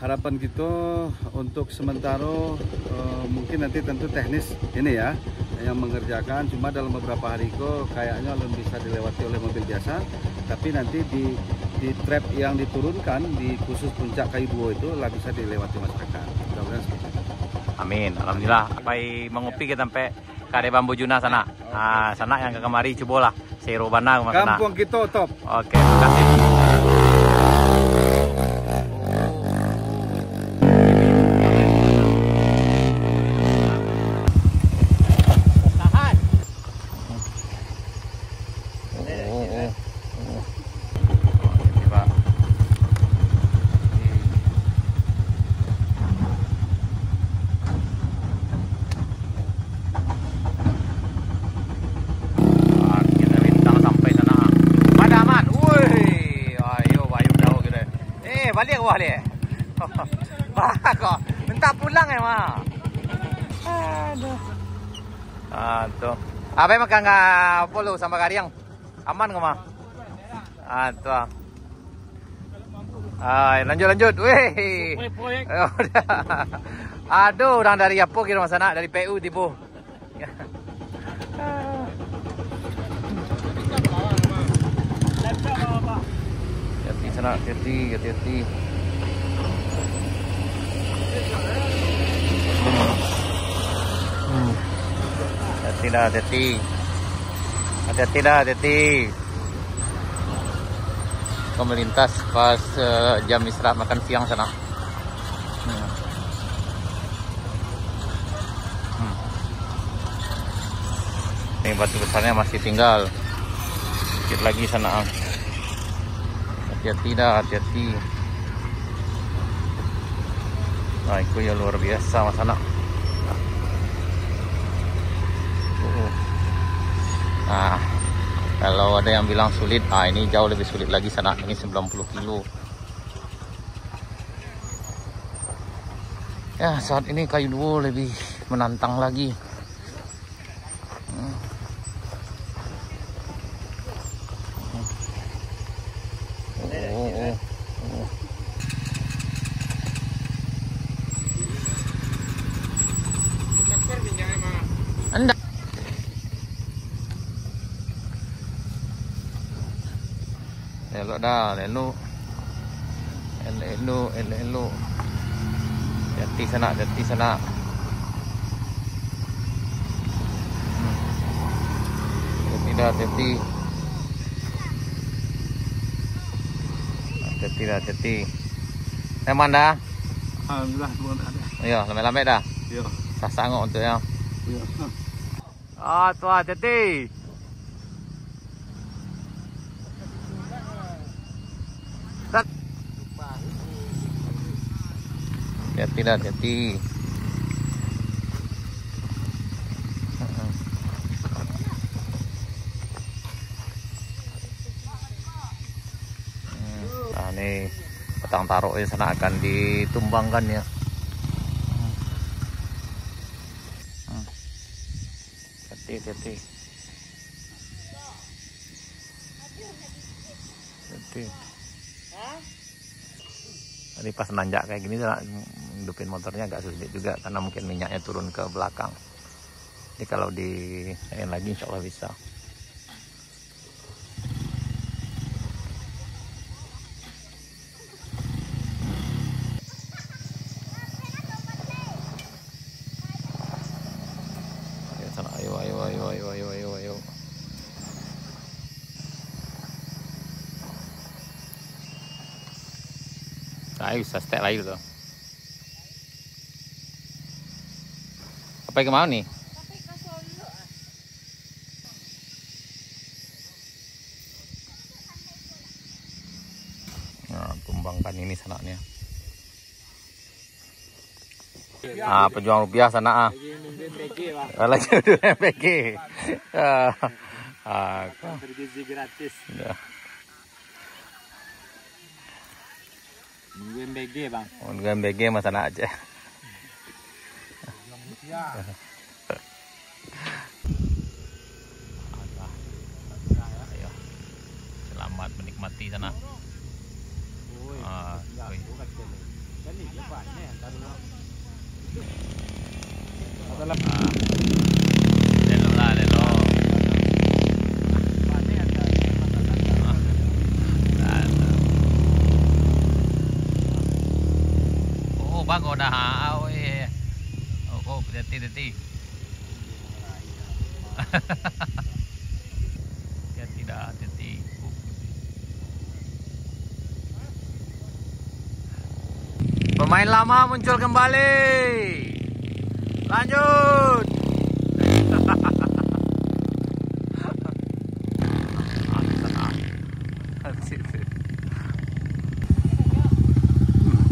harapan kita untuk sementara mungkin nanti tentu teknis ini ya yang mengerjakan, cuma dalam beberapa hari kok kayaknya belum bisa dilewati oleh mobil biasa, tapi nanti di trap yang diturunkan di khusus puncak Kayu Duo itu lah bisa dilewati masyarakat. Mudah-mudahan seperti itu. Amin, alhamdulillah. Sampai mengopi kita sampai Kade Bambu Juna sana. Sana yang ke kemari cobalah Seiro Bana sana. Kampung kita top. Oke, makasih. Balik ke balik. Kok minta pulang ya, Ma. Aduh. Tuh. Apa makan nggak polo sama kariang? Aman nggak, Ma? Tuh. Lanjut. Wih. Aduh, orang dari apa kira sana? Dari PU tipu. Hati sana, hati. Hati-hati. Kau melintas pas jam istirahat makan siang sana. Ini batu besarnya masih tinggal. Sedikit lagi sana. Hati-hati. Nah, itu ya luar biasa mas anak. Nah, kalau ada yang bilang sulit, ini jauh lebih sulit lagi sana. Ini 90 kilo. Ya, saat ini Kayu Duo lebih menantang lagi. Anda elok dah, elok. Hati sana. Hati. Emang dah? Alhamdulillah, bukan ada. Iya, lame-lame dah. Iya. Sasangok untuk yang. Iya. Tuh hati-hati. Hati. Nah, ini petang taruh di sana akan ditumbangkan ya. Hati. Tadi pas nanjak kayak gini hidupin motornya agak sulit juga karena mungkin minyaknya turun ke belakang. Jadi kalau di lagi insya Allah bisa. Ayo. Ayo bisa stek lagi tuh. Apa yang mau nih? Nah, tumbangkan ini sanaknya. Pejuang rupiah sana. Lagi udah MPG. Bergizi gratis. Nunggu MBG bang. Nunggu MBG mas anak aja. Ayo. Selamat menikmati sana. Lelo lah, lelo. Oh, bago dah. Oh, hati-hati. Hati-hati dah, hati-hati. Pemain lama muncul kembali. Lanjut.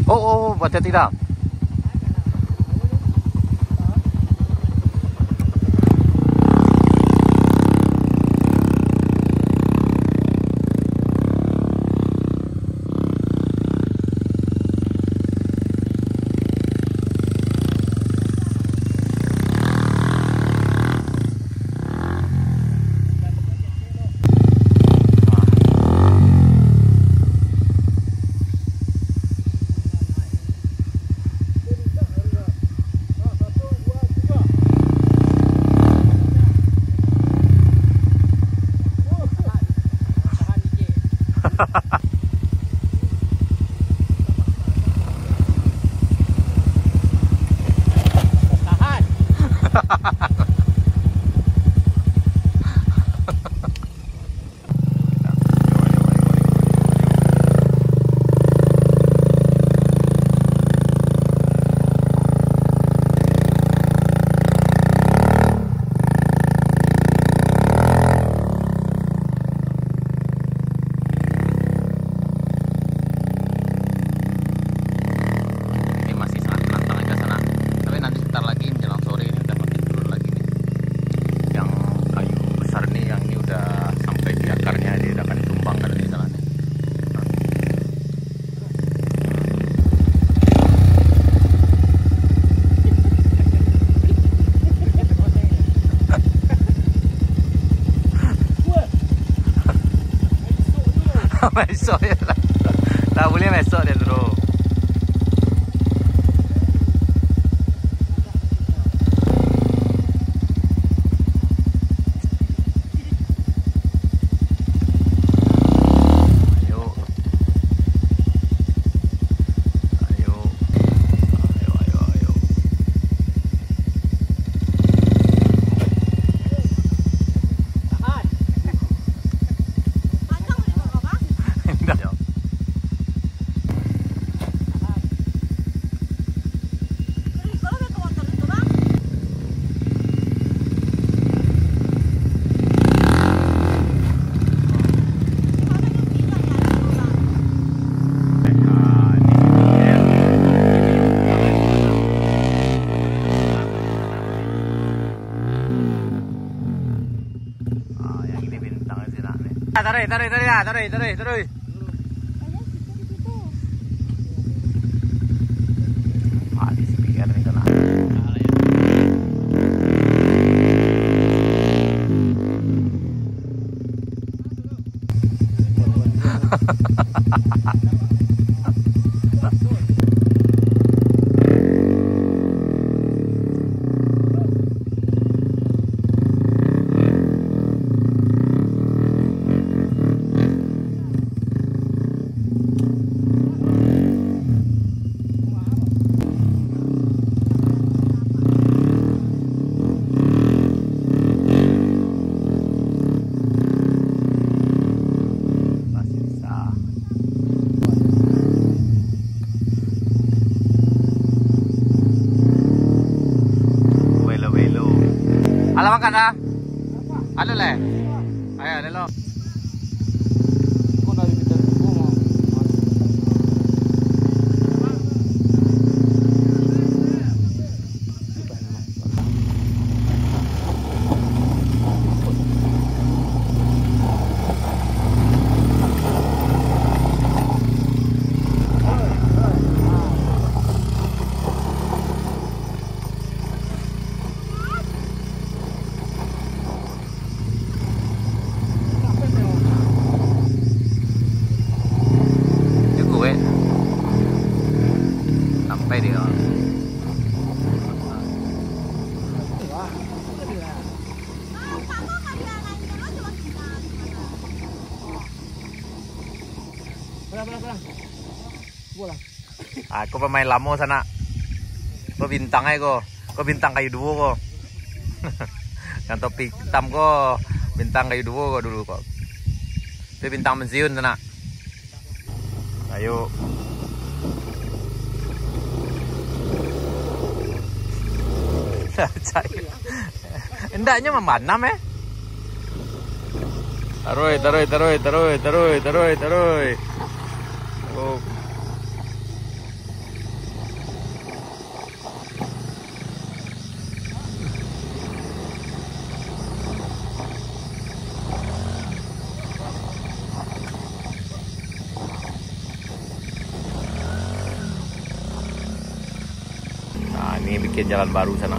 Oh, hati-hati dah. Mesok dia tak boleh mesok dia terus. Tarik. Di speaker nih kena. Alamak kan dah? Ada leh. Ayo, lelo. sampai dia. Aku pemain lamo sana. Kau bintang aja kau bintang kayu duo kok. Yang topi hitam kok bintang kayu duo kok dulu kok. Itu bintang pensiun sana. Ayo. Endaknya memanam ya. Taruh. Oh. Nah, ini bikin jalan baru sana.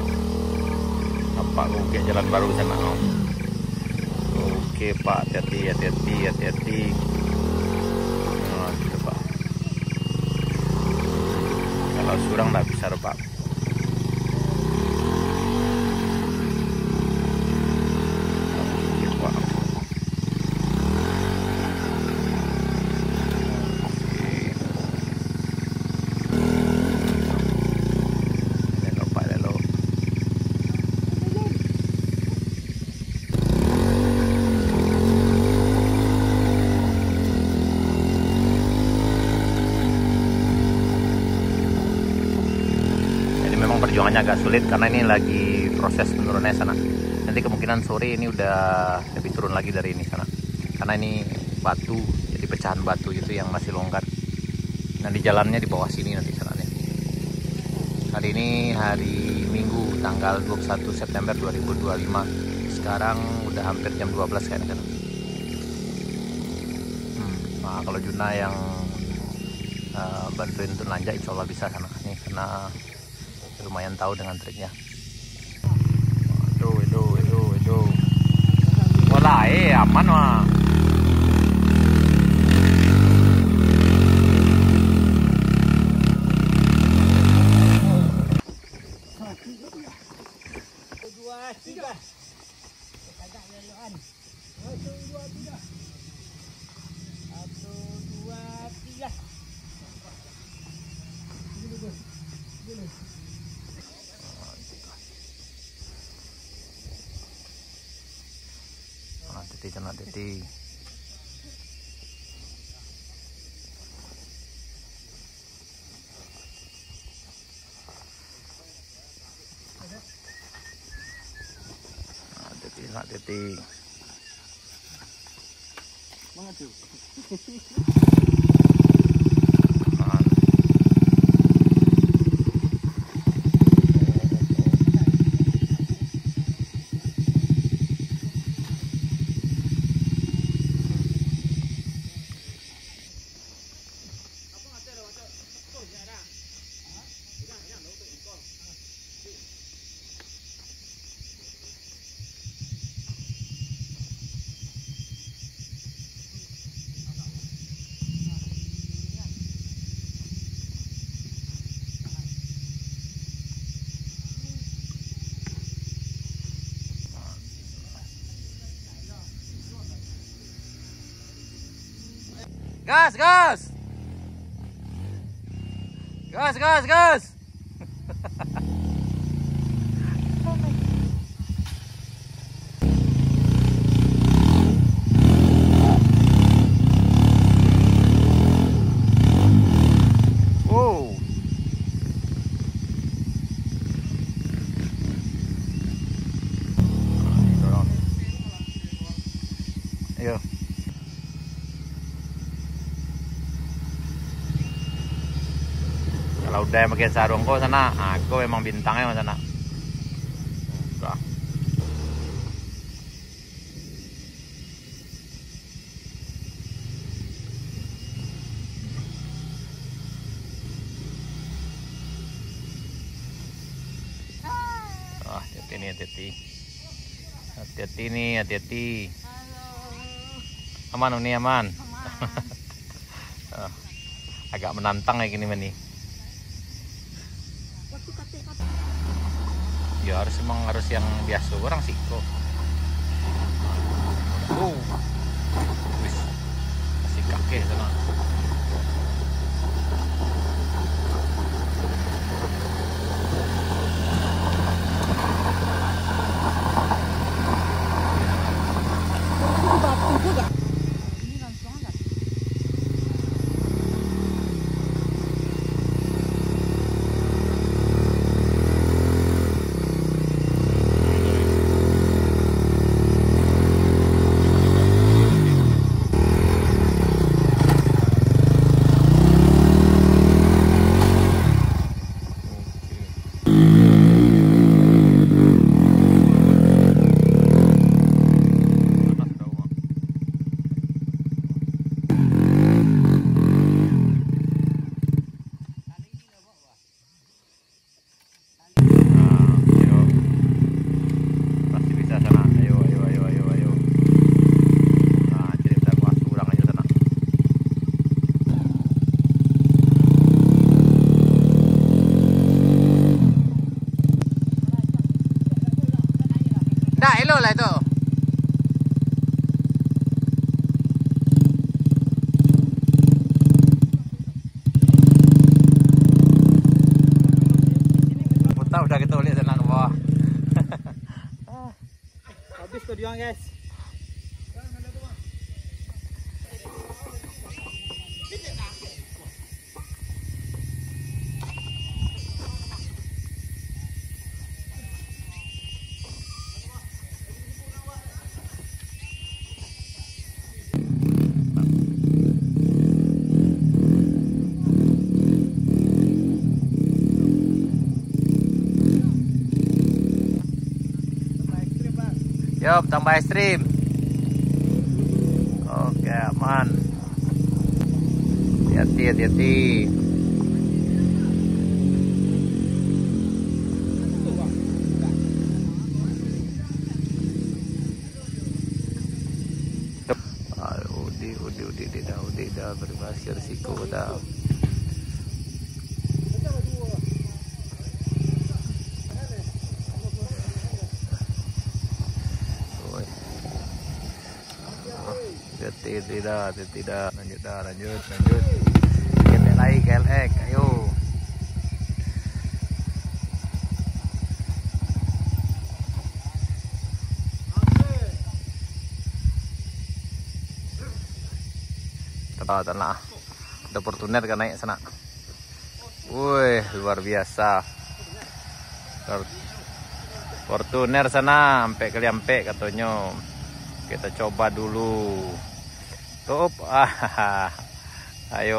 Apa aku bikin jalan baru sana? Oke Pak, hati-hati. Nah, gitu Pak. Kalau surang nggak bisa Pak. Oke Pak. Perjuangannya agak sulit karena ini lagi proses penurunannya sana. Nanti kemungkinan sore ini udah lebih turun lagi dari ini sana. Karena ini batu, jadi pecahan batu itu yang masih longgar. Nanti jalannya di bawah sini nanti sana nih. Hari ini hari Minggu tanggal 21 September 2025. Sekarang udah hampir jam 12 kan. Nah, kalau Juna yang bantuin untuk nanjak insya Allah bisa sana nih karena lumayan tahu dengan triknya. Itu. Wala aman mah. Hati-hati. Hati-hati. Gas. Wow. Ayo. Kalau udah pakai sarung kok sana, aku memang bintangnya sana. Hati-hati. Aman nih, aman. Agak menantang kayak gini nih. Ya harus emang harus yang biasa orang sih kok. Wis masih kakek sana. Dah, elok lah tu. Putar udah kita lihat sana ke bawah. Habis kau diorang guys. Yop, tambah ekstrim. Oke, aman. Hati-hati, hati-hati. Udi dah berbahasa risiko dah. Tidak, lanjut. Kita lagi KLX, ayo. Tanah, ada Fortuner kan naik sana. Wih, luar biasa. Fortuner sana, sampai keliampe katanya. Kita coba dulu. Top, ayo.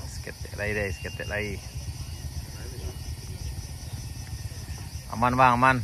Seketik lagi. Aman bang, aman.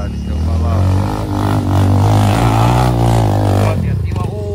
Dicoba bang. Hati-hati bang.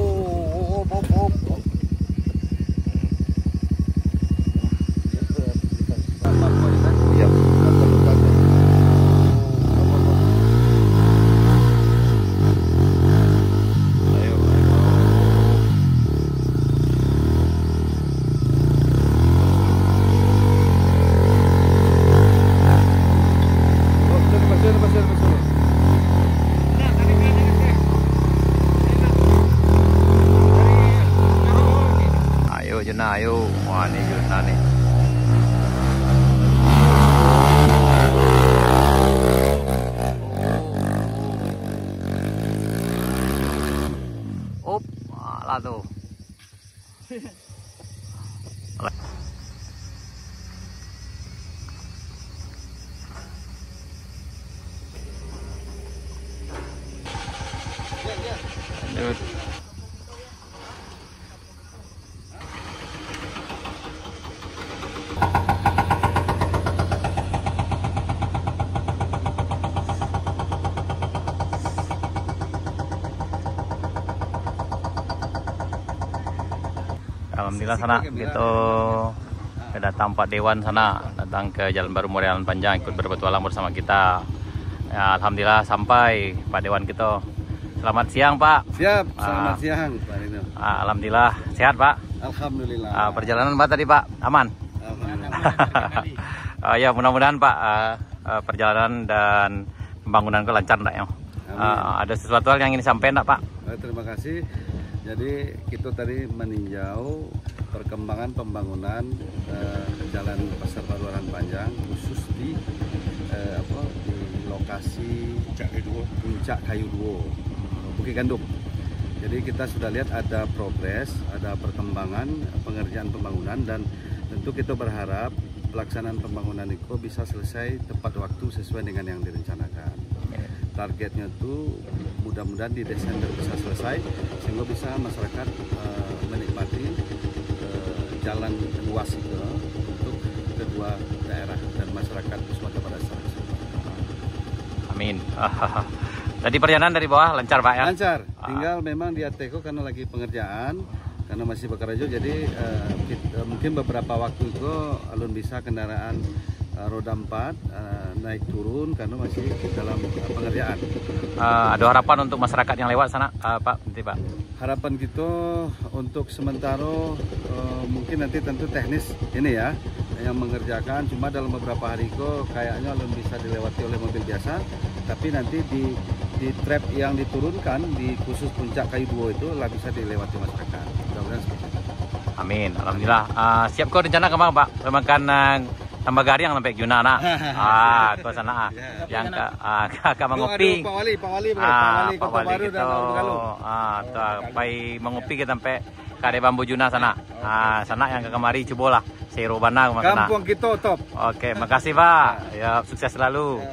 Ayo, wah ini Yuna nih. Op, malah tuh. Tut. Alhamdulillah sana gitu datang Pak Dewan sana, datang ke Jalan Baru Morelan Panjang ikut berpetualang bersama kita. Ya, alhamdulillah sampai Pak Dewan kita. Selamat siang Pak. Siap, selamat siang Pak Rino. Alhamdulillah sehat Pak. Alhamdulillah. Perjalanan Pak tadi Pak aman. Alhamdulillah. Ya mudah-mudahan Pak perjalanan dan pembangunan lancar enggak ya. Ada sesuatu hal yang ingin disampaikan enggak Pak? Terima kasih. Jadi kita tadi meninjau perkembangan pembangunan Jalan Pasar Baru Morelan Panjang, khusus di di lokasi Puncak Kayu Duo, Bukit Gandum. Jadi kita sudah lihat ada progres, ada perkembangan pengerjaan pembangunan, dan tentu kita berharap pelaksanaan pembangunan itu bisa selesai tepat waktu sesuai dengan yang direncanakan. Targetnya itu mudah-mudahan di Desember bisa selesai sehingga bisa masyarakat menikmati jalan luas itu untuk kedua daerah dan masyarakat Sumatera Barat. Amin. Tadi perjalanan dari bawah lancar Pak ya? Lancar. Tinggal memang di Ateko karena lagi pengerjaan, karena masih bekerja, jadi mungkin beberapa waktu itu alun bisa kendaraan roda 4 naik turun karena masih dalam pengerjaan. Ada harapan untuk masyarakat yang lewat sana Pak? Nanti Pak. Harapan kita untuk sementara mungkin nanti tentu teknis ini ya yang mengerjakan, cuma dalam beberapa hari itu kayaknya belum bisa dilewati oleh mobil biasa, tapi nanti di trap yang diturunkan di khusus Puncak Kayu Duo itu lah bisa dilewati masyarakat. Mudah-mudahan seperti itu. Amin. Alhamdulillah. Siap kau rencana kemana Pak? Makan tambah garing sampai Juna nak. Ke sana. Yang ke mengopi. Pak Wali Kota Baru dan Alun-Alun. Pai mengopi kita sampai Kade Bambu Juna sana. Sana yang ke kemari cobalah. Serobana sana. Kampung kita top. Oke, makasih Pak. Ya, sukses selalu.